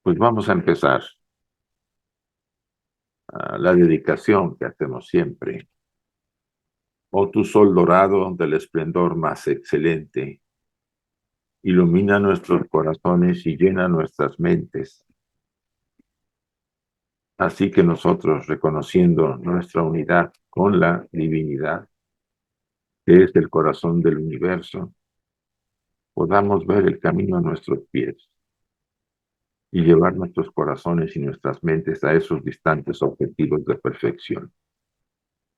Pues vamos a empezar la dedicación que hacemos siempre. Oh tu sol dorado del esplendor más excelente, ilumina nuestros corazones y llena nuestras mentes. Así que nosotros, reconociendo nuestra unidad con la divinidad, que es el corazón del universo, podamos ver el camino a nuestros pies y llevar nuestros corazones y nuestras mentes a esos distantes objetivos de perfección,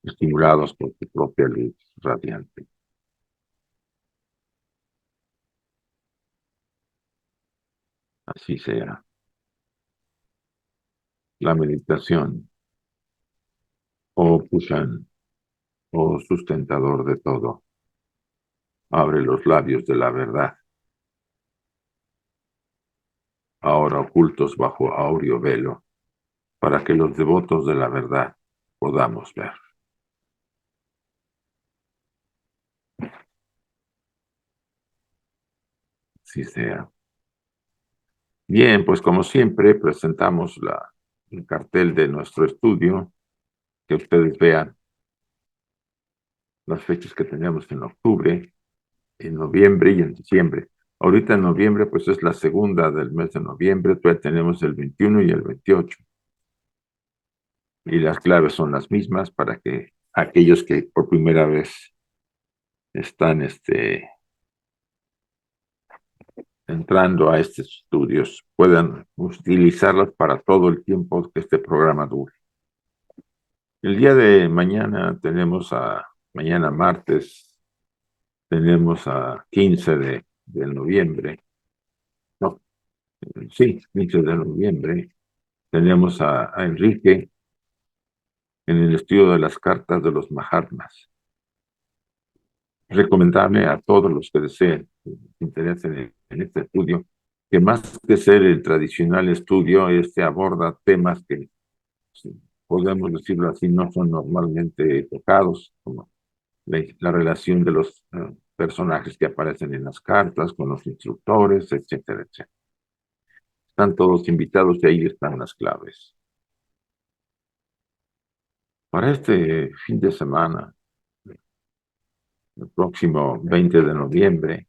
estimulados por tu propia luz radiante. Así sea. La meditación, oh Pushan, oh sustentador de todo, abre los labios de la verdad, ahora ocultos bajo áureo velo, para que los devotos de la verdad podamos ver. Así sea. Bien, pues como siempre presentamos el cartel de nuestro estudio, que ustedes vean las fechas que tenemos en octubre, en noviembre y en diciembre. Ahorita en noviembre pues es la segunda del mes de noviembre, todavía tenemos el 21 y el 28. Y las claves son las mismas para que aquellos que por primera vez están entrando a estos estudios puedan utilizarlas para todo el tiempo que este programa dure. El día de mañana mañana martes, tenemos a 15 de noviembre, no, sí, 15 de noviembre, tenemos a Enrique en el estudio de las cartas de los Mahatmas. Recomendable a todos los que deseen, que se interesen en este estudio, que más que ser el tradicional estudio, aborda temas que, si podemos decirlo así, no son normalmente tocados, como la relación de los personajes que aparecen en las cartas, con los instructores, etcétera, etcétera. Están todos invitados y ahí están las claves. Para este fin de semana, el próximo 20 de noviembre,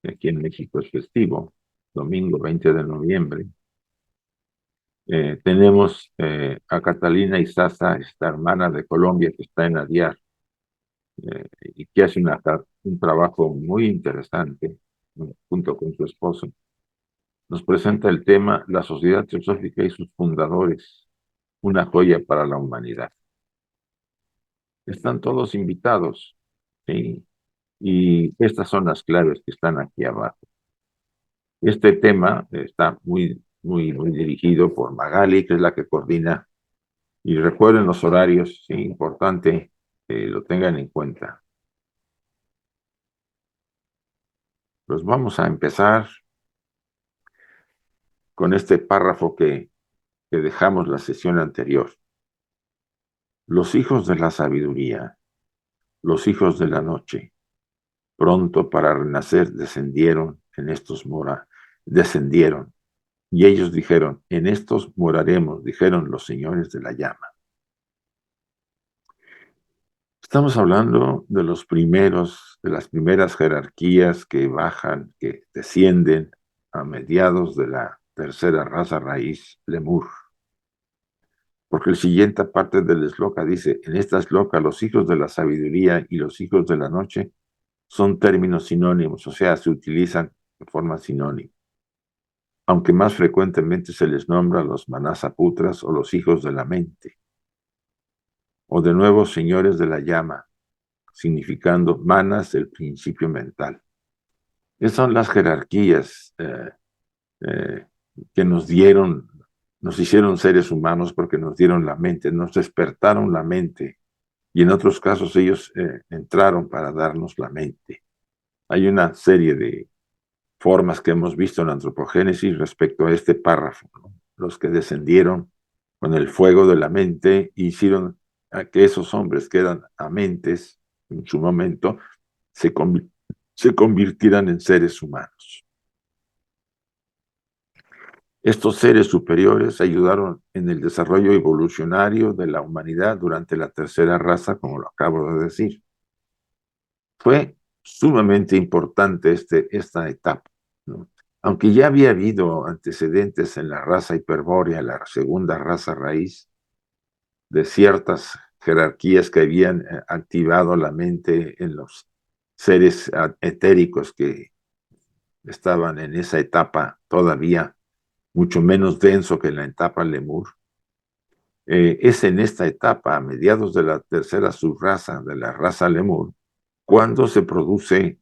aquí en México es festivo, domingo 20 de noviembre, tenemos a Catalina Izaza, esta hermana de Colombia que está en ADIAR, y que hace un trabajo muy interesante junto con su esposo. Nos presenta el tema La Sociedad Teosófica y sus fundadores, una joya para la humanidad. Están todos invitados, ¿sí? Y estas son las claves que están aquí abajo. Este tema está muy dirigido por Magali, que es la que coordina. Y recuerden los horarios, sí, importante que lo tengan en cuenta. Pues vamos a empezar con este párrafo que dejamos la sesión anterior. Los hijos de la sabiduría, los hijos de la noche, pronto para renacer descendieron, y ellos dijeron, en estos moraremos, dijeron los señores de la llama. Estamos hablando de de las primeras jerarquías que bajan, que descienden a mediados de la tercera raza raíz, Lemur. Porque el siguiente parte del esloka dice, en esta esloka los hijos de la sabiduría y los hijos de la noche son términos sinónimos, o sea, se utilizan de forma sinónima. Aunque más frecuentemente se les nombra los manasaputras o los hijos de la mente, o de nuevo señores de la llama, significando manas, el principio mental. Esas son las jerarquías eh, que nos hicieron seres humanos porque nos dieron la mente, nos despertaron la mente, y en otros casos ellos entraron para darnos la mente. Hay una serie de formas que hemos visto en la antropogénesis respecto a este párrafo, ¿no? Los que descendieron con el fuego de la mente hicieron a que esos hombres que eran amentes en su momento se convirtieran en seres humanos. Estos seres superiores ayudaron en el desarrollo evolucionario de la humanidad durante la tercera raza, como lo acabo de decir. Fue sumamente importante esta etapa, ¿no? Aunque ya había habido antecedentes en la raza hiperbórea, la segunda raza raíz, de ciertas jerarquías que habían activado la mente en los seres etéricos que estaban en esa etapa todavía mucho menos denso que en la etapa lemur. Es en esta etapa, a mediados de la tercera subraza de la raza lemur, cuando se produce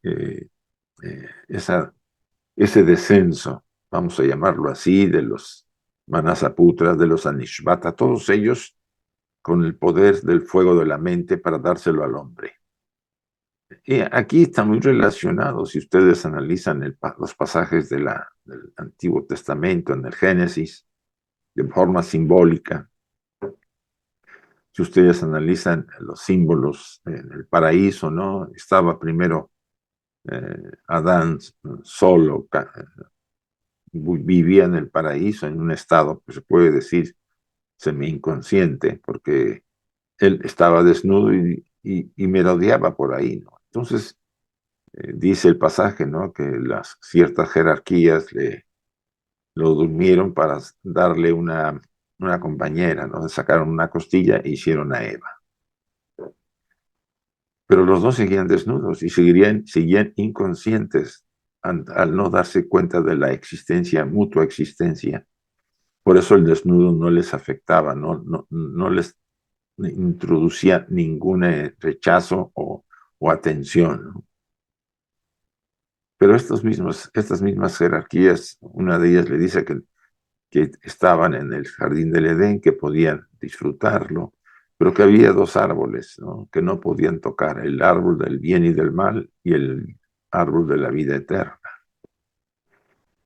ese descenso, vamos a llamarlo así, de los Manasaputras, de los Anishvata, todos ellos con el poder del fuego de la mente para dárselo al hombre. Y aquí está muy relacionado, si ustedes analizan los pasajes del Antiguo Testamento, en el Génesis, de forma simbólica, si ustedes analizan los símbolos en el paraíso, ¿no? Estaba primero Adán solo, vivía en el paraíso en un estado, pues se puede decir, semi-inconsciente, porque él estaba desnudo y merodeaba por ahí, ¿no? Entonces, dice el pasaje, ¿no? Que las ciertas jerarquías lo durmieron para darle una compañera, ¿no? Sacaron una costilla e hicieron a Eva. Pero los dos seguían desnudos y seguían inconscientes al no darse cuenta de la mutua existencia. Por eso el desnudo no les afectaba, no les introducía ningún rechazo o atención, ¿no? Pero estas mismas jerarquías, una de ellas le dice que estaban en el jardín del Edén, que podían disfrutarlo, pero que había dos árboles, ¿no? Que no podían tocar, el árbol del bien y del mal y el árbol de la vida eterna.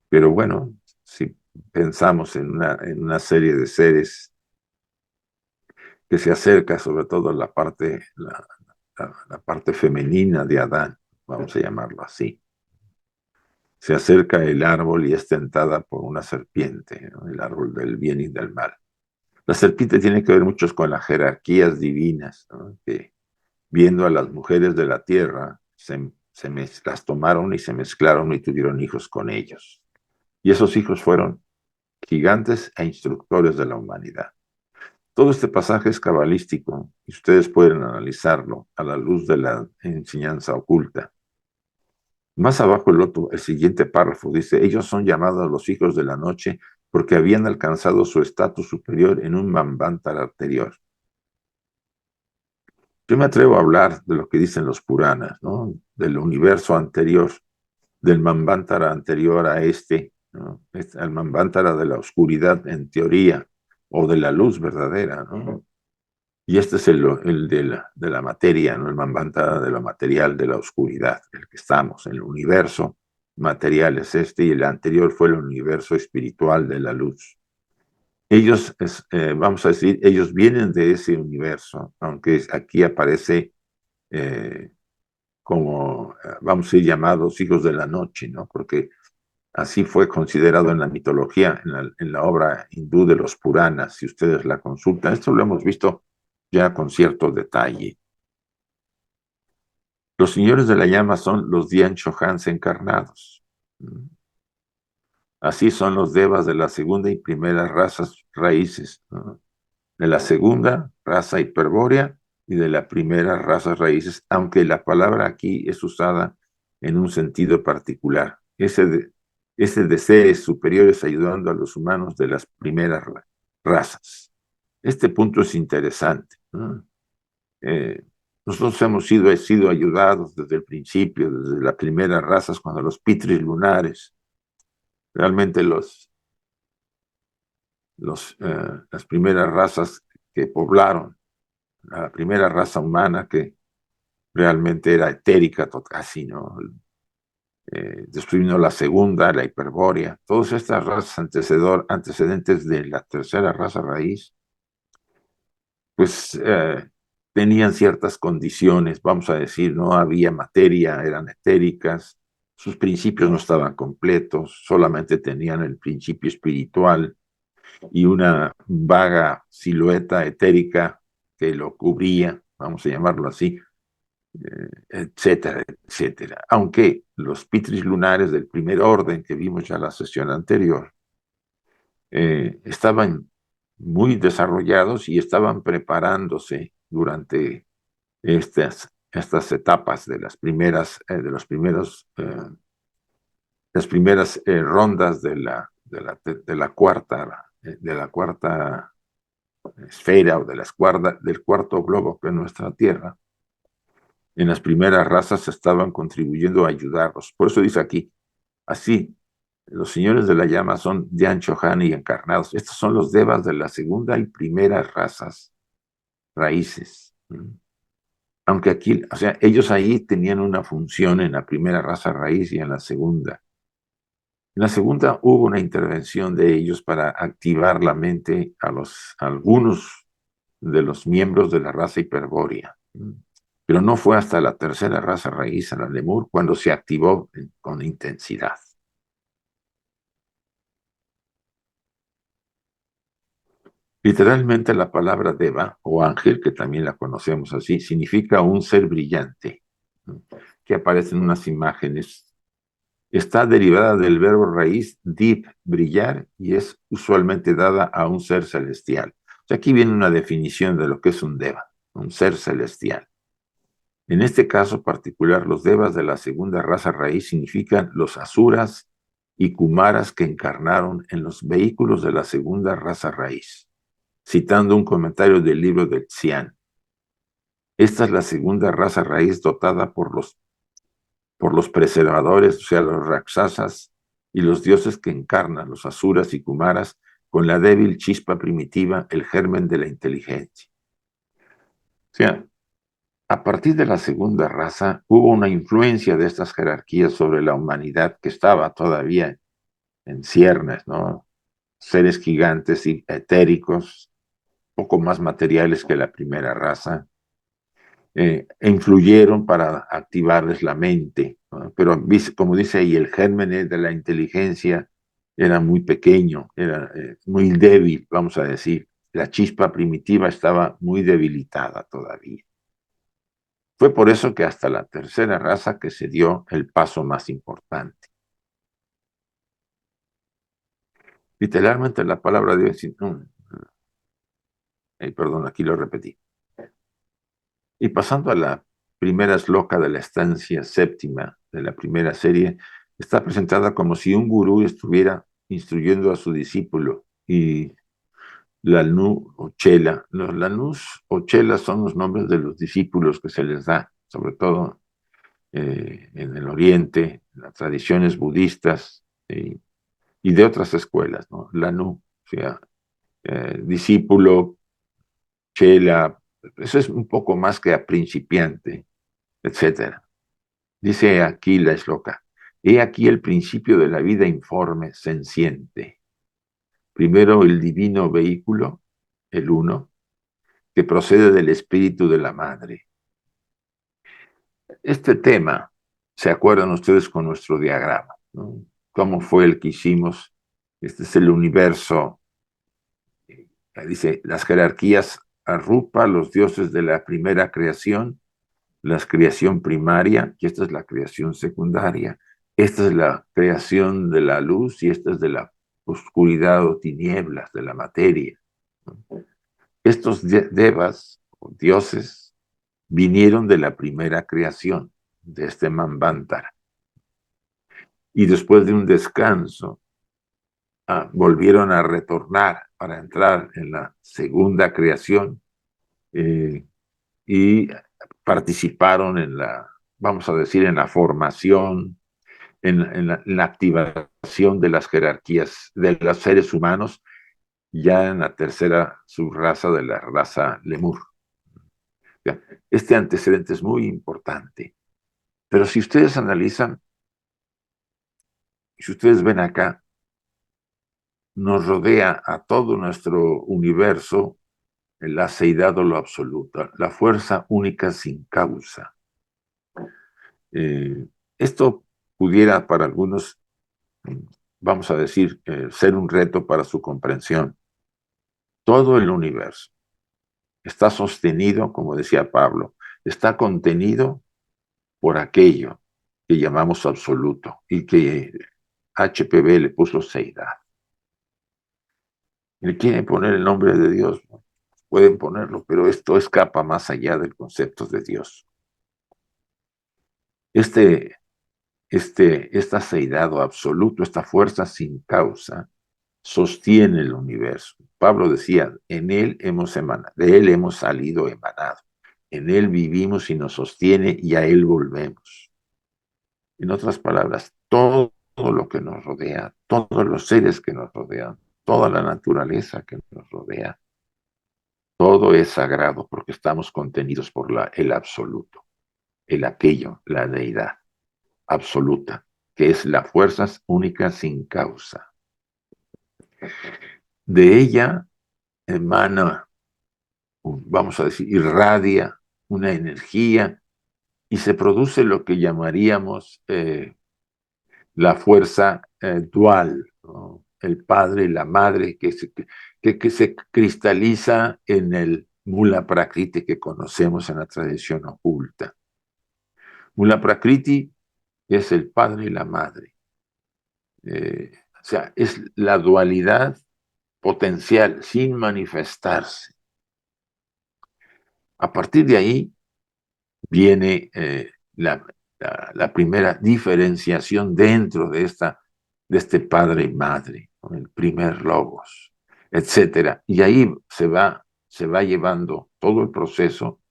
Pero bueno, si pensamos en una serie de seres que se acerca sobre todo a la parte femenina de Adán, vamos a llamarlo así. Se acerca el árbol y es tentada por una serpiente, ¿no? El árbol del bien y del mal. La serpiente tiene que ver mucho con las jerarquías divinas, ¿no? Que viendo a las mujeres de la tierra, las tomaron y se mezclaron y tuvieron hijos con ellos. Y esos hijos fueron gigantes e instructores de la humanidad. Todo este pasaje es cabalístico y ustedes pueden analizarlo a la luz de la enseñanza oculta. Más abajo el siguiente párrafo dice, ellos son llamados los hijos de la noche porque habían alcanzado su estatus superior en un Manvantara anterior. Yo me atrevo a hablar de lo que dicen los Puranas, ¿no? Del universo anterior, del Manvantara anterior a ¿no? El Manvantara de la oscuridad en teoría, o de la luz verdadera, ¿no? Y este es el de la materia, ¿no? El Manvantara de lo material, de la oscuridad, el que estamos, el universo material es y el anterior fue el universo espiritual de la luz. Ellos, vamos a decir, ellos vienen de ese universo, aunque aquí aparece como, vamos a ir llamados hijos de la noche, ¿no? Porque así fue considerado en la mitología, en la obra hindú de los Puranas, si ustedes la consultan. Esto lo hemos visto ya con cierto detalle. Los señores de la llama son los Dhyan Chohans encarnados. Así son los devas de la segunda y primera razas raíces, ¿no? De la segunda raza hiperbórea y de la primera raza raíces, aunque la palabra aquí es usada en un sentido particular. Ese de seres superiores ayudando a los humanos de las primeras razas. Este punto es interesante, ¿no? Nosotros hemos sido ayudados desde el principio, desde las primeras razas, cuando los pitris lunares, realmente las primeras razas que poblaron, la primera raza humana que realmente era etérica, casi, ¿no? Después vino la segunda, la hiperbórea, todas estas razas antecedentes de la tercera raza raíz, pues tenían ciertas condiciones, vamos a decir, no había materia, eran etéricas, sus principios no estaban completos, solamente tenían el principio espiritual y una vaga silueta etérica que lo cubría, vamos a llamarlo así, etcétera, etcétera. Aunque los pitris lunares del primer orden que vimos ya en la sesión anterior estaban muy desarrollados y estaban preparándose durante estas etapas de las primeras, las primeras rondas de la cuarta esfera o del cuarto globo que es nuestra Tierra. En las primeras razas estaban contribuyendo a ayudarlos. Por eso dice aquí, así, los señores de la llama son Dian Chohan y encarnados. Estos son los devas de la segunda y primera razas raíces. Aunque aquí, o sea, ellos ahí tenían una función en la primera raza raíz y en la segunda. En la segunda hubo una intervención de ellos para activar la mente a algunos de los miembros de la raza hiperbórea. Pero no fue hasta la tercera raza raíz, la Lemur, cuando se activó con intensidad. Literalmente la palabra Deva o ángel, que también la conocemos así, significa un ser brillante, que aparece en unas imágenes. Está derivada del verbo raíz dip, brillar, y es usualmente dada a un ser celestial. O sea, aquí viene una definición de lo que es un Deva, un ser celestial. En este caso particular, los devas de la segunda raza raíz significan los asuras y kumaras que encarnaron en los vehículos de la segunda raza raíz, citando un comentario del libro de Xian. Esta es la segunda raza raíz dotada por los preservadores, o sea, los rakshasas y los dioses que encarnan, los asuras y kumaras, con la débil chispa primitiva, el germen de la inteligencia. O sea, a partir de la segunda raza hubo una influencia de estas jerarquías sobre la humanidad que estaba todavía en ciernes, ¿no? Seres gigantes y etéricos, poco más materiales que la primera raza, influyeron para activarles la mente, ¿no? Pero como dice ahí, el germen de la inteligencia era muy pequeño, era muy débil, vamos a decir. La chispa primitiva estaba muy debilitada todavía. Fue por eso que hasta la tercera raza que se dio el paso más importante. Literalmente la palabra de Dios, perdón, aquí lo repetí. Y pasando a la primera esloca de la estancia séptima de la primera serie, está presentada como si un gurú estuviera instruyendo a su discípulo. Y Lanu o Chela, los Lanús o Chelas son los nombres de los discípulos que se les da, sobre todo en el Oriente, en las tradiciones budistas y de otras escuelas, ¿no? Lanu, o sea, discípulo, Chela, eso es un poco más que a principiante, etcétera. Dice aquí la esloca, he aquí el principio de la vida informe, senciente. Primero el divino vehículo, el uno, que procede del espíritu de la madre. Este tema, ¿se acuerdan ustedes con nuestro diagrama, ¿no? ¿Cómo fue el que hicimos? Este es el universo. Dice, las jerarquías arrupa los dioses de la primera creación, la creación primaria, y esta es la creación secundaria. Esta es la creación de la luz y esta es de la oscuridad o tinieblas de la materia. Estos devas, o dioses, vinieron de la primera creación, de este Manvantara. Y después de un descanso, volvieron a retornar para entrar en la segunda creación y participaron en la, vamos a decir, en la formación, en la activación de las jerarquías de los seres humanos, ya en la tercera subraza de la raza Lemur. Este antecedente es muy importante. Pero si ustedes analizan, si ustedes ven acá, nos rodea a todo nuestro universo la seidad o lo absoluto, la fuerza única sin causa. Esto pudiera para algunos, vamos a decir, ser un reto para su comprensión. Todo el universo está sostenido, como decía Pablo, está contenido por aquello que llamamos absoluto y que HPB le puso seidad. Le quieren poner el nombre de Dios, pueden ponerlo, pero esto escapa más allá del concepto de Dios. Esta seidad o absoluto, esta fuerza sin causa, sostiene el universo. Pablo decía, en él hemos emanado, de él hemos salido emanado. En él vivimos y nos sostiene y a él volvemos. En otras palabras, todo lo que nos rodea, todos los seres que nos rodean, toda la naturaleza que nos rodea, todo es sagrado porque estamos contenidos por el absoluto, el aquello, la deidad absoluta, que es la fuerza única sin causa. De ella emana, vamos a decir, irradia una energía y se produce lo que llamaríamos la fuerza dual, ¿no? El padre y la madre que se cristaliza en el Mula Prakriti que conocemos en la tradición oculta. Mula Prakriti es el padre y la madre. O sea, es la dualidad potencial sin manifestarse. A partir de ahí viene la primera diferenciación dentro de este padre y madre, ¿no? El primer logos, etcétera. Y ahí se va llevando todo el proceso,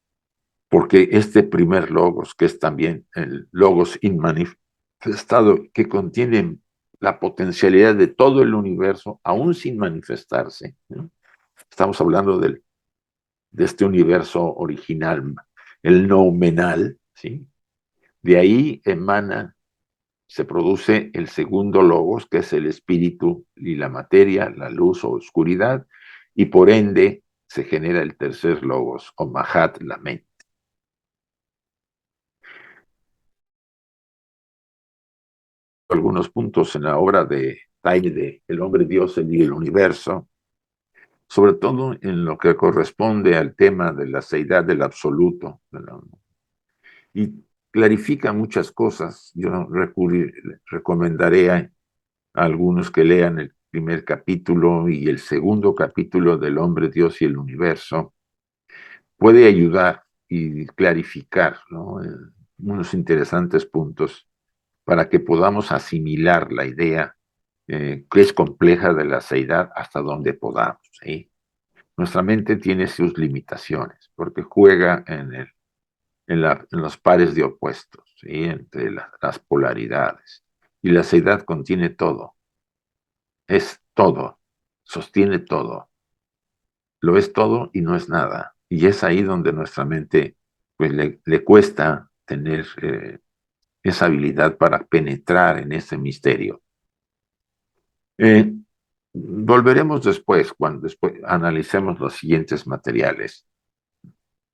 porque este primer logos, que es también el logos inmanifestado, que contiene la potencialidad de todo el universo, aún sin manifestarse, ¿no? Estamos hablando de este universo original, el noumenal, ¿sí? De ahí se produce el segundo logos, que es el espíritu y la materia, la luz o oscuridad, y por ende se genera el tercer logos, o Mahat, la mente. Algunos puntos en la obra de Taine de El hombre, Dios y el universo, sobre todo en lo que corresponde al tema de la seidad del absoluto, y clarifica muchas cosas. Yo recomendaré a algunos que lean el primer capítulo y el segundo capítulo del hombre, Dios y el universo. Puede ayudar y clarificar, ¿no? Unos interesantes puntos para que podamos asimilar la idea que es compleja de la seidad hasta donde podamos, ¿sí? Nuestra mente tiene sus limitaciones porque juega en los pares de opuestos, ¿sí? Entre las polaridades. Y la seidad contiene todo, es todo, sostiene todo, lo es todo y no es nada. Y es ahí donde nuestra mente pues, le cuesta tener esa habilidad para penetrar en ese misterio. Eh, Volveremos después, cuando después analicemos los siguientes materiales.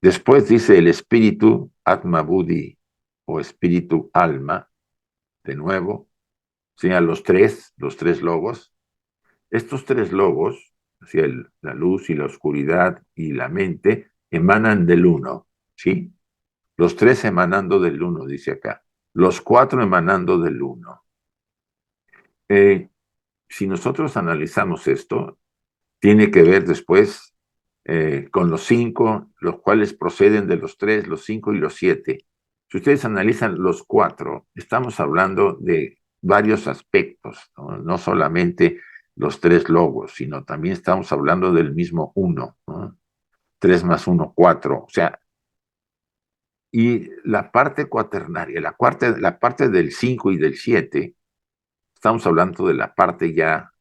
Después dice el espíritu, Atma Buddhi, o espíritu alma, de nuevo, ¿sí? A los tres logos. Estos tres logos, ¿sí? La luz y la oscuridad y la mente, emanan del uno, ¿sí? Los tres emanando del uno, dice acá. Los cuatro emanando del uno. Si nosotros analizamos esto, tiene que ver después con los cinco, los cuales proceden de los tres, los cinco y los siete. Si ustedes analizan los cuatro, estamos hablando de varios aspectos, ¿no? No solamente los tres logos, sino también estamos hablando del mismo uno, ¿no? 3 más 1, 4. O sea, y la parte cuaternaria, la parte del 5 y del 7, estamos hablando de la parte ya,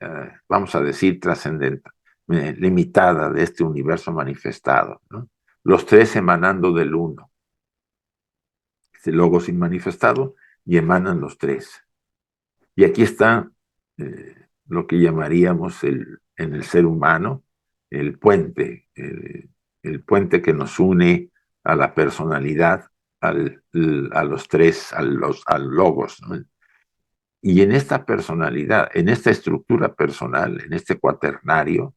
vamos a decir, trascendental, limitada de este universo manifestado, ¿no? Los tres emanando del uno, este logos inmanifestado, y emanan los tres. Y aquí está lo que llamaríamos en el ser humano el puente, el puente que nos une a la personalidad, a los tres, al logos, ¿no? Y en esta personalidad, en esta estructura personal, en este cuaternario,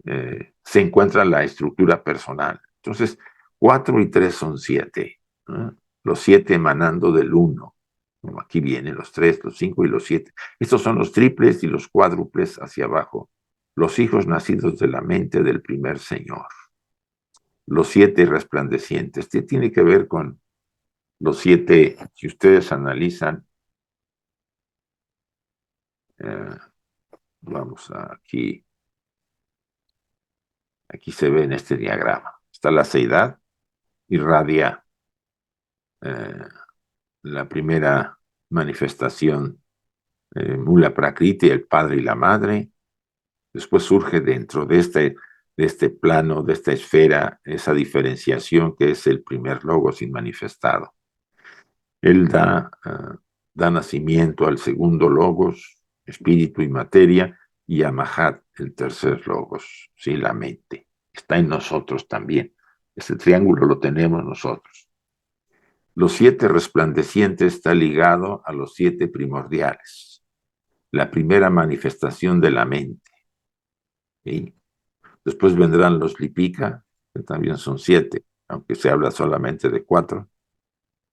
se encuentra la estructura personal. Entonces, 4 y 3 son 7, ¿no? Los 7 emanando del 1. Como aquí vienen los 3, los 5 y los 7. Estos son los triples y los cuádruples hacia abajo. Los hijos nacidos de la mente del primer Señor. Los 7 resplandecientes. Este tiene que ver con los 7, si ustedes analizan, eh, vamos aquí, aquí se ve en este diagrama. Está la seidad, irradia eh, la primera manifestación, Mula Prakriti, el padre y la madre. Después surge dentro de este plano, de esta esfera, esa diferenciación que es el primer logos inmanifestado. Él da nacimiento al segundo logos, espíritu y materia, y a Mahat, el tercer logos, ¿sí? La mente. Está en nosotros también. Ese triángulo lo tenemos nosotros. Los 7 resplandecientes está ligado a los 7 primordiales, la primera manifestación de la mente. ¿Sí? Después vendrán los lipika, que también son 7, aunque se habla solamente de 4.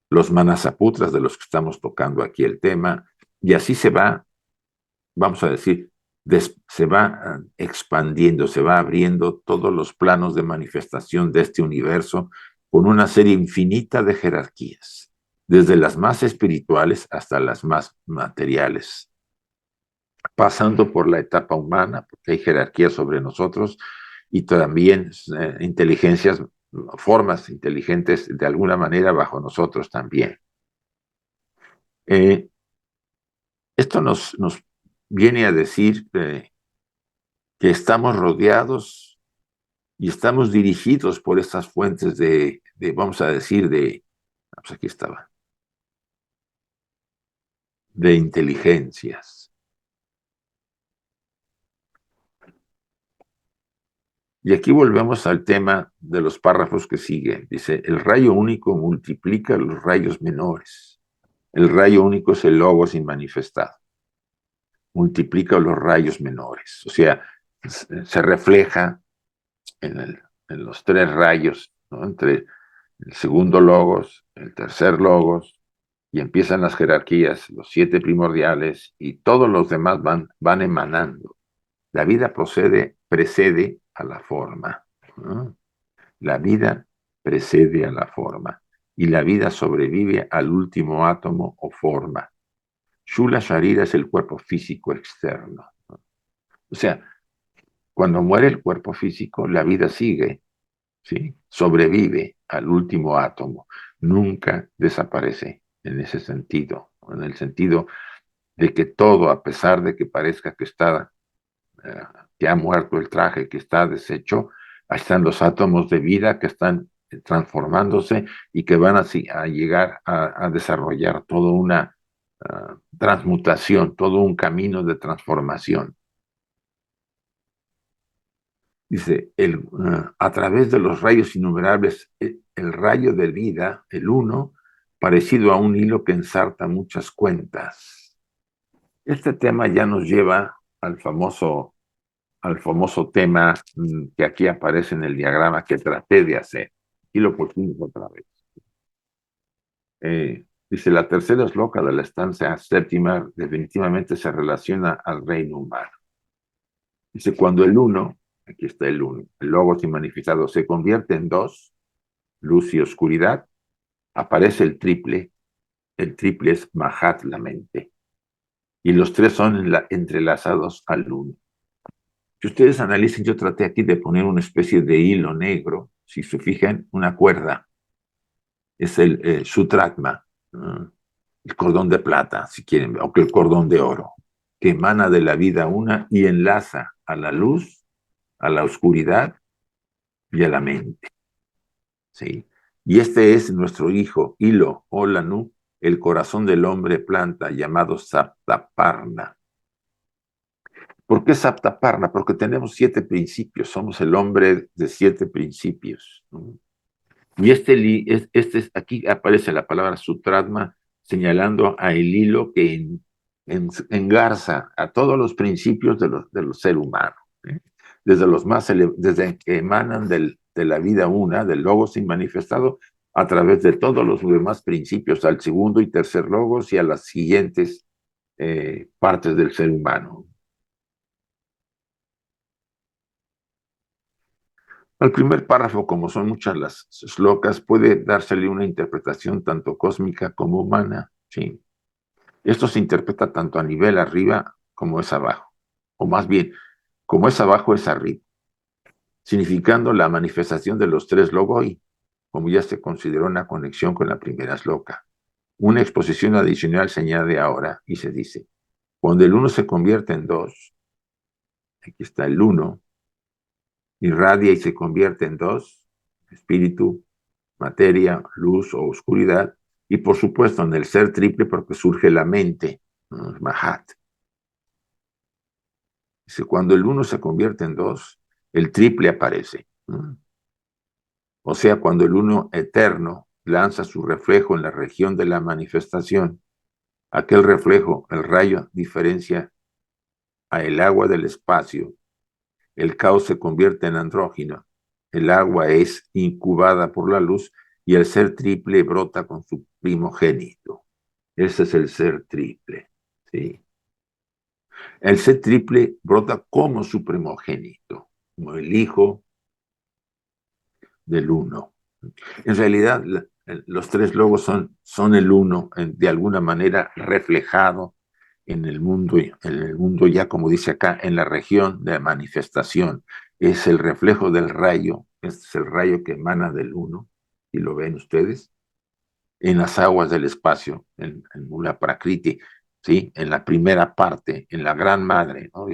Los manasaputras, de los que estamos tocando aquí el tema, y así se va, vamos a decir, se va expandiendo, se va abriendo todos los planos de manifestación de este universo con una serie infinita de jerarquías, desde las más espirituales hasta las más materiales, pasando por la etapa humana, porque hay jerarquías sobre nosotros, y también inteligencias, formas inteligentes de alguna manera bajo nosotros también. Esto nos viene a decir que estamos rodeados y estamos dirigidos por estas fuentes vamos a decir, pues aquí estaba, de inteligencias. Y aquí volvemos al tema de los párrafos que siguen. Dice, el rayo único multiplica los rayos menores. El rayo único es el logos inmanifestado. Multiplica los rayos menores. O sea, se refleja en los 3 rayos, ¿no? Entre el segundo logos, el tercer logos, y empiezan las jerarquías, los 7 primordiales, y todos los demás van emanando. La vida precede a la forma, ¿no? La vida precede a la forma, y la vida sobrevive al último átomo o forma. Shula Sharira es el cuerpo físico externo, ¿no? O sea, cuando muere el cuerpo físico, la vida sigue, ¿sí? Sobrevive al último átomo, nunca desaparece en ese sentido, en el sentido de que todo, a pesar de que parezca que está, que ha muerto el traje, que está deshecho, ahí están los átomos de vida que están transformándose y que van a llegar a desarrollar toda una transmutación, todo un camino de transformación. Dice, a través de los rayos innumerables, el rayo de vida, el uno, parecido a un hilo que ensarta muchas cuentas. Este tema ya nos lleva al famoso tema que aquí aparece en el diagrama que traté de hacer. Y lo pusimos otra vez. Dice, la tercera esloca de la estancia séptima definitivamente se relaciona al reino humano. Dice, cuando el uno, aquí está el uno, el logos manifestado, se convierte en 2, luz y oscuridad, aparece el triple es Mahat, la mente. Y los 3 son entrelazados al uno. Si ustedes analicen, yo traté aquí de poner una especie de hilo negro, si se fijan, una cuerda. Es el Sutratma, el cordón de plata, si quieren, o que el cordón de oro, que emana de la vida una y enlaza a la luz, a la oscuridad y a la mente. ¿Sí? Y este es nuestro hijo, Hilo, o Lanu, el corazón del hombre planta, llamado Saptaparna. ¿Por qué Saptaparna? Porque tenemos 7 principios, somos el hombre de 7 principios. Y aquí aparece la palabra Sutratma señalando a el hilo que engarza a todos los principios de los seres humanos, ¿eh? Desde que emanan de la vida una, del logos manifestado, a través de todos los demás principios, al segundo y tercer logos y a las siguientes partes del ser humano. Al primer párrafo, como son muchas las slokas, puede dársele una interpretación tanto cósmica como humana. ¿Sí? Esto se interpreta tanto a nivel arriba como es abajo, o más bien, como es abajo es arriba, significando la manifestación de los 3 logoi, como ya se consideró una conexión con la primera sloka. Una exposición adicional se añade ahora y se dice, cuando el uno se convierte en 2, aquí está el uno, irradia y se convierte en 2, espíritu, materia, luz o oscuridad, y por supuesto en el ser triple porque surge la mente, Mahat. Dice, cuando el uno se convierte en 2, el triple aparece. O sea, cuando el uno eterno lanza su reflejo en la región de la manifestación, aquel reflejo, el rayo, diferencia a el agua del espacio. El caos se convierte en andrógino. El agua es incubada por la luz y el ser triple brota con su primogénito. Ese es el ser triple. ¿Sí? El ser triple brota como su primogénito, como el hijo del uno. En realidad, los 3 logos son el uno, de alguna manera reflejado en el mundo ya, como dice acá, en la región de manifestación. Es el reflejo del rayo, este es el rayo que emana del uno, y lo ven ustedes, en las aguas del espacio, en Mula Prakriti, ¿sí? En la primera parte, en la Gran Madre, ¿no?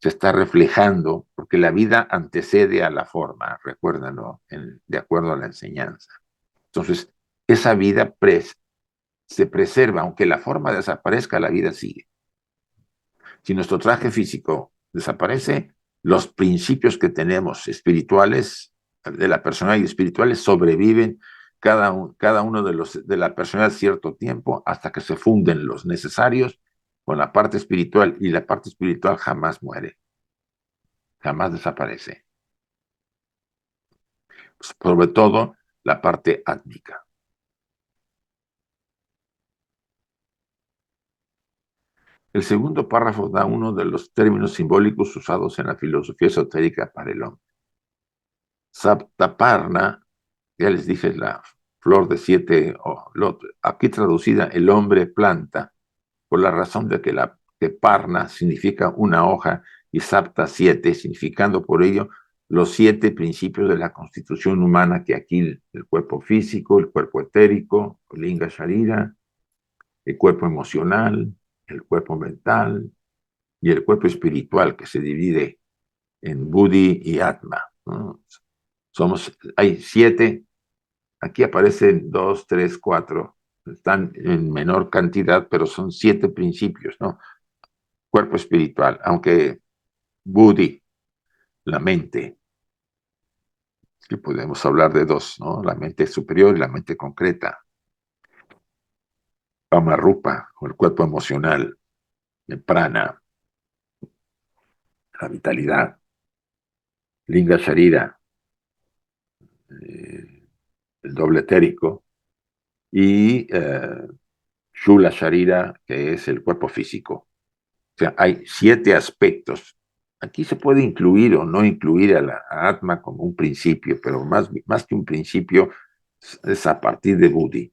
Se está reflejando, porque la vida antecede a la forma, recuérdenlo, de acuerdo a la enseñanza. Entonces, esa vida se preserva, aunque la forma desaparezca, la vida sigue. Si nuestro traje físico desaparece, los principios que tenemos espirituales, de la personalidad y espirituales, sobreviven cada uno de la personalidad cierto tiempo hasta que se funden los necesarios con la parte espiritual, y la parte espiritual jamás muere, jamás desaparece. Sobre todo la parte átmica. El segundo párrafo da uno de los términos simbólicos usados en la filosofía esotérica para el hombre. Saptaparna, ya les dije, la flor de 7, aquí traducida el hombre planta, por la razón de que parna significa una hoja y sapta 7, significando por ello los 7 principios de la constitución humana, que aquí el cuerpo físico, el cuerpo etérico, linga sharira, el cuerpo emocional, el cuerpo mental y el cuerpo espiritual, que se divide en buddhi y atma, ¿no? Hay 7. Aquí aparecen 2, 3, 4, están en menor cantidad, pero son 7 principios, ¿no? Cuerpo espiritual, aunque Buddhi, la mente, que podemos hablar de 2, ¿no? La mente superior y la mente concreta. Kamarupa, o el cuerpo emocional, el prana, la vitalidad. Linga Sharira, el doble etérico. Y Shula Sharira, que es el cuerpo físico. O sea, hay 7 aspectos. Aquí se puede incluir o no incluir a Atma como un principio, pero más que un principio es a partir de Buddhi,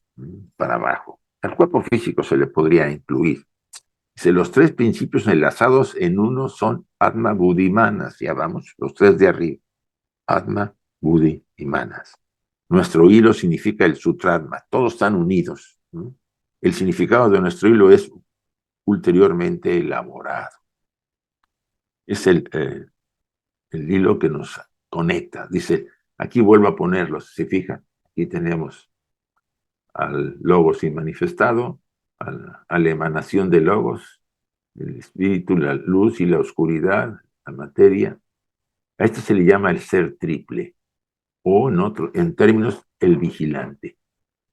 para abajo. Al cuerpo físico se le podría incluir. Dice, los 3 principios enlazados en uno son Atma, Buddhi, Manas. Ya vamos, los 3 de arriba. Atma, Buddhi y Manas. Nuestro hilo significa el Sutratma. Todos están unidos. El significado de nuestro hilo es ulteriormente elaborado. Es el hilo que nos conecta. Dice, aquí vuelvo a ponerlos, se fijan, aquí tenemos al logos inmanifestado, a la emanación de logos, el espíritu, la luz y la oscuridad, la materia. A esto se le llama el ser triple, o en términos, el vigilante.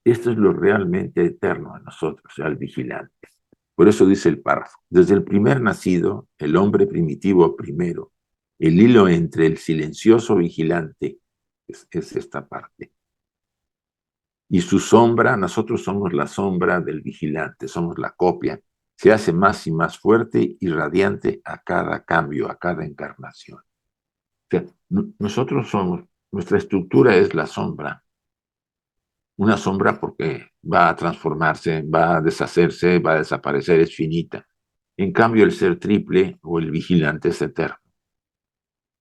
Esto es lo realmente eterno en nosotros, el vigilante. Por eso dice el párrafo: desde el primer nacido, el hombre primitivo primero, el hilo entre el silencioso vigilante es esta parte. Y su sombra, nosotros somos la sombra del vigilante, somos la copia, se hace más y más fuerte y radiante a cada cambio, a cada encarnación. O sea, nosotros somos, nuestra estructura es la sombra, una sombra porque va a transformarse, va a deshacerse, va a desaparecer, es finita. En cambio, el ser triple o el vigilante es eterno.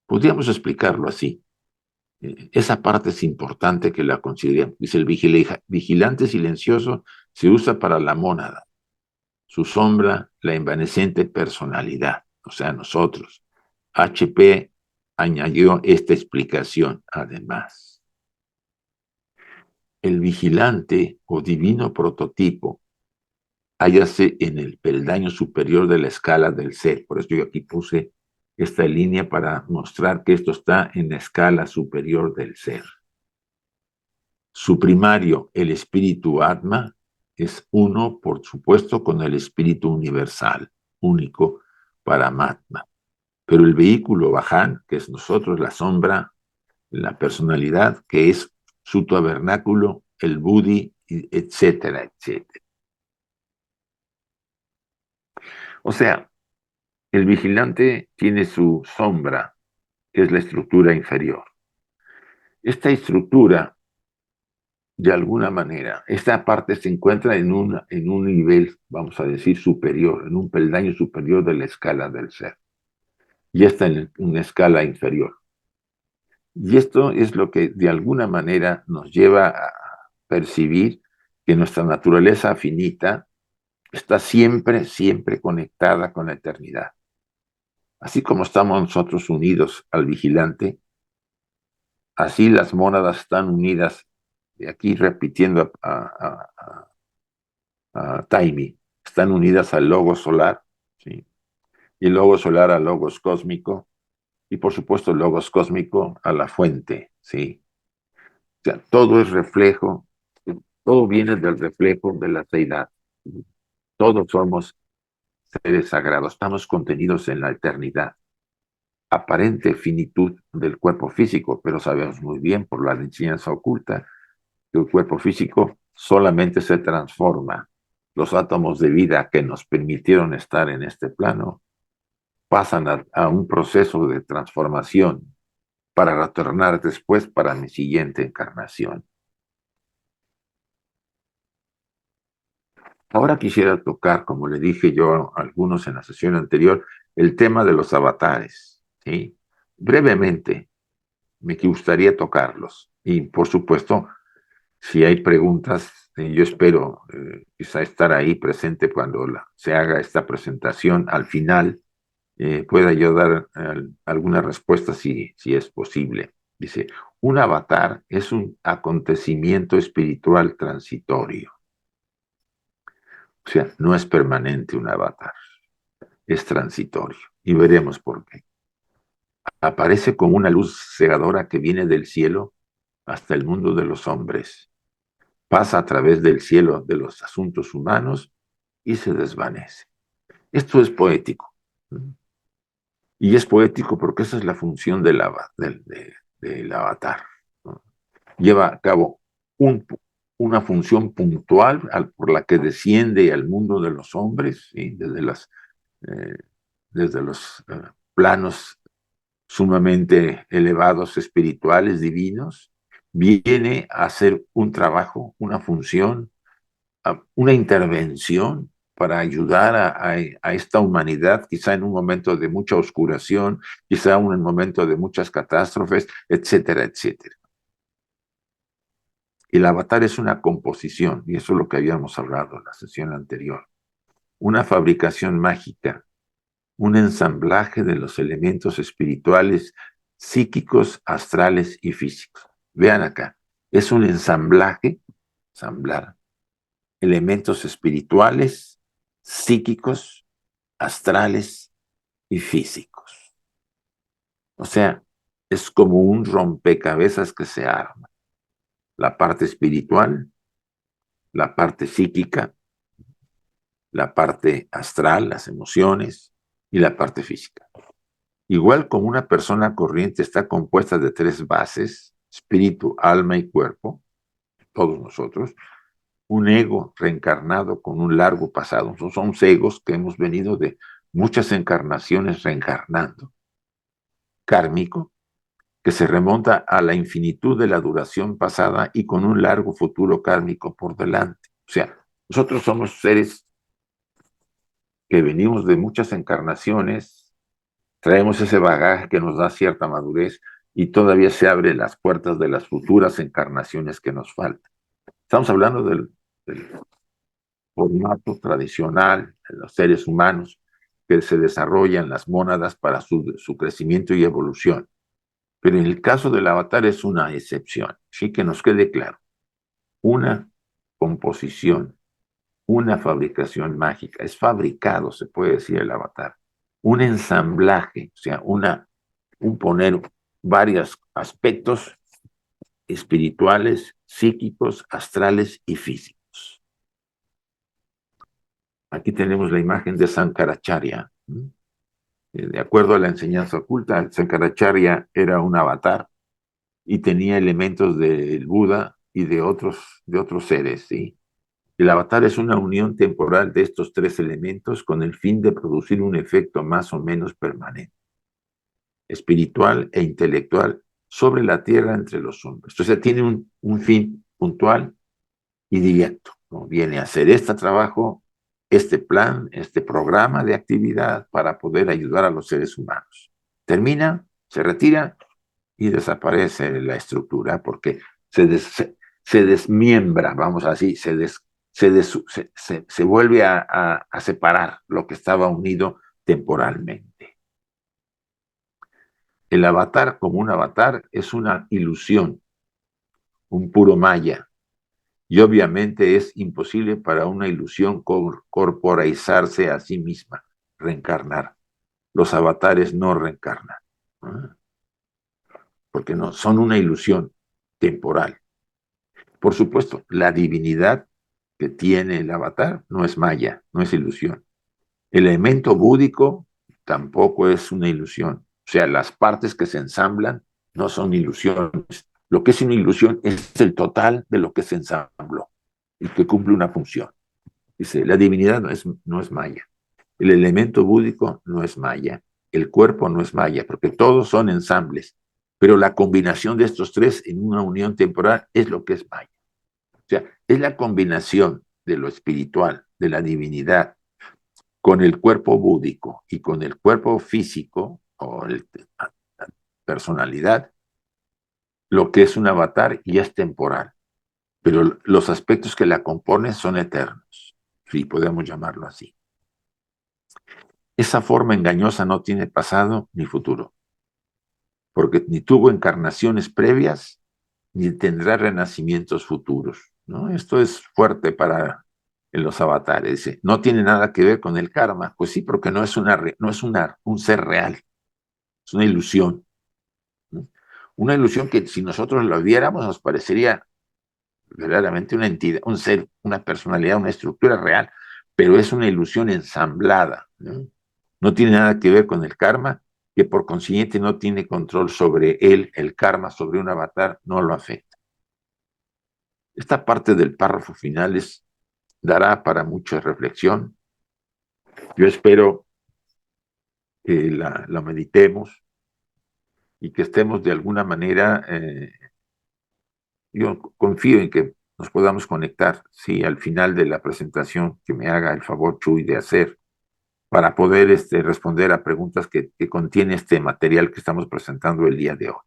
Podríamos explicarlo así. Esa parte es importante que la consideremos. Dice: el vigilante silencioso se usa para la mónada, su sombra, la evanescente personalidad, o sea, nosotros. HP añadió esta explicación además. El vigilante o divino prototipo hállase en el peldaño superior de la escala del ser. Por eso yo aquí puse esta línea para mostrar que esto está en la escala superior del ser. Su primario, el espíritu Atma, es uno, por supuesto, con el espíritu universal, único para Atma. Pero el vehículo Vaján, que es nosotros, la sombra, la personalidad, que es su tabernáculo, el Buddhi, etcétera, etcétera. O sea, el vigilante tiene su sombra, que es la estructura inferior. Esta estructura, de alguna manera, esta parte se encuentra en un nivel, vamos a decir, superior, en un peldaño superior de la escala del ser. Y está en una escala inferior. Y esto es lo que de alguna manera nos lleva a percibir que nuestra naturaleza finita está siempre, siempre conectada con la eternidad. Así como estamos nosotros unidos al vigilante, así las mónadas están unidas, y aquí repitiendo a Taimi, están unidas al logos solar, ¿sí? Y el logos solar al logos cósmico, y por supuesto el logos cósmico a la fuente, ¿sí? O sea, todo es reflejo, todo viene del reflejo de la deidad. Todos somos seres sagrados, estamos contenidos en la eternidad, aparente finitud del cuerpo físico, pero sabemos muy bien por la enseñanza oculta que el cuerpo físico solamente se transforma. Los átomos de vida que nos permitieron estar en este plano pasan a un proceso de transformación para retornar después para mi siguiente encarnación. Ahora quisiera tocar, como le dije yo a algunos en la sesión anterior, el tema de los avatares, ¿sí? Brevemente, me gustaría tocarlos. Y por supuesto, si hay preguntas, yo espero quizá estar ahí presente cuando se haga esta presentación. Al final, pueda yo dar alguna respuesta si es posible. Dice: un avatar es un acontecimiento espiritual transitorio. O sea, no es permanente un avatar, es transitorio. Y veremos por qué. Aparece como una luz cegadora que viene del cielo hasta el mundo de los hombres. Pasa a través del cielo de los asuntos humanos y se desvanece. Esto es poético. Y es poético porque esa es la función del avatar, ¿no? Lleva a cabo una función puntual por la que desciende al mundo de los hombres, ¿sí? Eh, desde los planos sumamente elevados, espirituales, divinos, viene a hacer un trabajo, una función, una intervención para ayudar a esta humanidad, quizá en un momento de mucha oscuración, quizá en un momento de muchas catástrofes, etcétera, etcétera. El avatar es una composición, y eso es lo que habíamos hablado en la sesión anterior, una fabricación mágica, un ensamblaje de los elementos espirituales, psíquicos, astrales y físicos. Vean acá, es un ensamblaje, ensamblar elementos espirituales, psíquicos, astrales y físicos. O sea, es como un rompecabezas que se arma. La parte espiritual, la parte psíquica, la parte astral, las emociones y la parte física. Igual como una persona corriente está compuesta de tres bases, espíritu, alma y cuerpo, todos nosotros, un ego reencarnado con un largo pasado. Son egos que hemos venido de muchas encarnaciones reencarnando, kármico, que se remonta a la infinitud de la duración pasada y con un largo futuro kármico por delante. O sea, nosotros somos seres que venimos de muchas encarnaciones, traemos ese bagaje que nos da cierta madurez y todavía se abren las puertas de las futuras encarnaciones que nos faltan. Estamos hablando del formato tradicional de los seres humanos que se desarrollan las mónadas para su crecimiento y evolución. Pero en el caso del avatar es una excepción, sí que nos quede claro. Una composición, una fabricación mágica, es fabricado, se puede decir, el avatar. Un ensamblaje, o sea, un poner varios aspectos espirituales, psíquicos, astrales y físicos. Aquí tenemos la imagen de Sankaracharya. De acuerdo a la enseñanza oculta, Sankaracharya era un avatar y tenía elementos del Buda y de otros seres, ¿sí? El avatar es una unión temporal de estos tres elementos con el fin de producir un efecto más o menos permanente, espiritual e intelectual sobre la tierra entre los hombres. O sea, tiene un fin puntual y directo, ¿no? Viene a hacer este trabajo, este plan, este programa de actividad para poder ayudar a los seres humanos. Termina, se retira y desaparece la estructura porque se desmiembra, vamos así, se vuelve a separar lo que estaba unido temporalmente. El avatar como un avatar es una ilusión, un puro maya, y obviamente es imposible para una ilusión corporeizarse a sí misma, reencarnar. Los avatares no reencarnan, ¿no? Porque no, son una ilusión temporal. Por supuesto, la divinidad que tiene el avatar no es maya, no es ilusión. El elemento búdico tampoco es una ilusión. O sea, las partes que se ensamblan no son ilusiones. Lo que es una ilusión es el total de lo que se ensambló y que cumple una función. Dice, la divinidad no es maya. El elemento búdico no es maya. El cuerpo no es maya, porque todos son ensambles. Pero la combinación de estos tres en una unión temporal es lo que es maya. O sea, es la combinación de lo espiritual, de la divinidad, con el cuerpo búdico y con el cuerpo físico o la personalidad, lo que es un avatar y es temporal. Pero los aspectos que la componen son eternos, si podemos llamarlo así. Esa forma engañosa no tiene pasado ni futuro, porque ni tuvo encarnaciones previas, ni tendrá renacimientos futuros, ¿no? Esto es fuerte para los avatares. Dice, no tiene nada que ver con el karma. Pues sí, porque no es un ser real, es una ilusión, ¿no? Una ilusión que si nosotros la viéramos nos parecería verdaderamente una entidad, un ser, una personalidad, una estructura real, pero es una ilusión ensamblada, ¿no? No tiene nada que ver con el karma, que por consiguiente no tiene control sobre él, el karma sobre un avatar no lo afecta. Esta parte del párrafo final dará para mucha reflexión. Yo espero que la meditemos y que estemos de alguna manera, yo confío en que nos podamos conectar, sí, al final de la presentación que me haga el favor, Chuy, de hacer, para poder responder a preguntas que contiene este material que estamos presentando el día de hoy.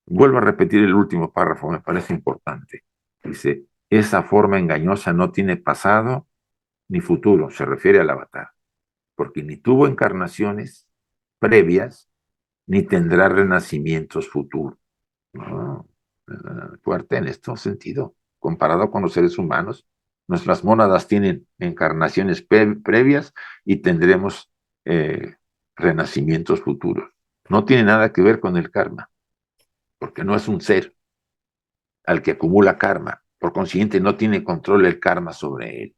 Vuelvo a repetir el último párrafo, me parece importante. Dice, esa forma engañosa no tiene pasado ni futuro, se refiere al avatar, porque ni tuvo encarnaciones previas, ni tendrá renacimientos futuros. No, fuerte en este sentido, comparado con los seres humanos, Nuestras mónadas tienen encarnaciones previas y tendremos eh, renacimientos futuros. No tiene nada que ver con el karma, porque no es un ser al que acumula karma. Por consiguiente, no tiene control el karma sobre él.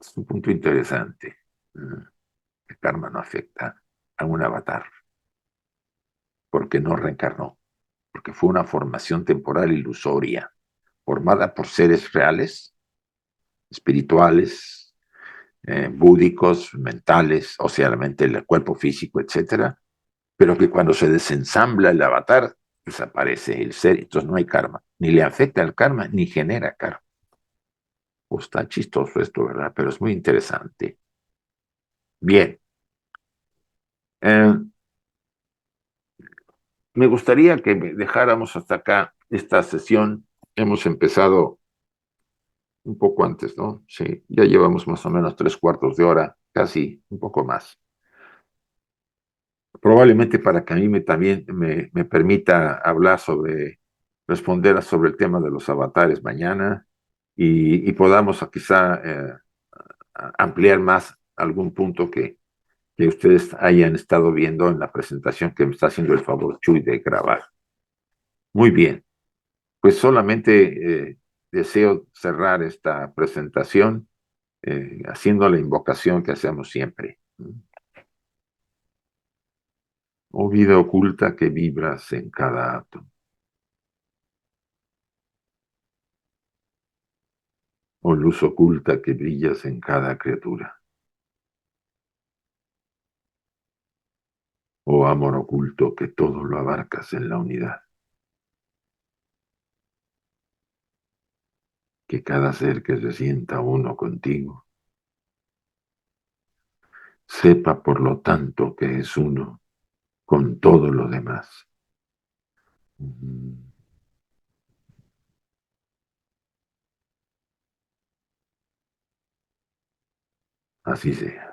Es un punto interesante. El karma no afecta a un avatar, porque no reencarnó, porque fue una formación temporal ilusoria, formada por seres reales, espirituales, búdicos, mentales, o sea, la mente, el cuerpo físico, etcétera, pero que cuando se desensambla el avatar, desaparece el ser, entonces no hay karma, ni le afecta al karma, ni genera karma. Pues está chistoso esto, ¿verdad? Pero es muy interesante. Bien, eh, me gustaría que dejáramos hasta acá esta sesión. Hemos empezado un poco antes, ¿no? Sí, ya llevamos más o menos 3/4 de hora, casi un poco más. Probablemente para que a mí también me permita hablar responder sobre el tema de los avatares mañana y podamos quizá ampliar más algún punto que ustedes hayan estado viendo en la presentación que me está haciendo el favor Chuy de grabar. Muy bien, pues solamente deseo cerrar esta presentación haciendo la invocación que hacemos siempre. Oh vida oculta que vibras en cada átomo. Oh luz oculta que brillas en cada criatura. Oh amor oculto que todo lo abarcas en la unidad. Que cada ser que se sienta uno contigo sepa por lo tanto que es uno con todo lo demás. Así sea.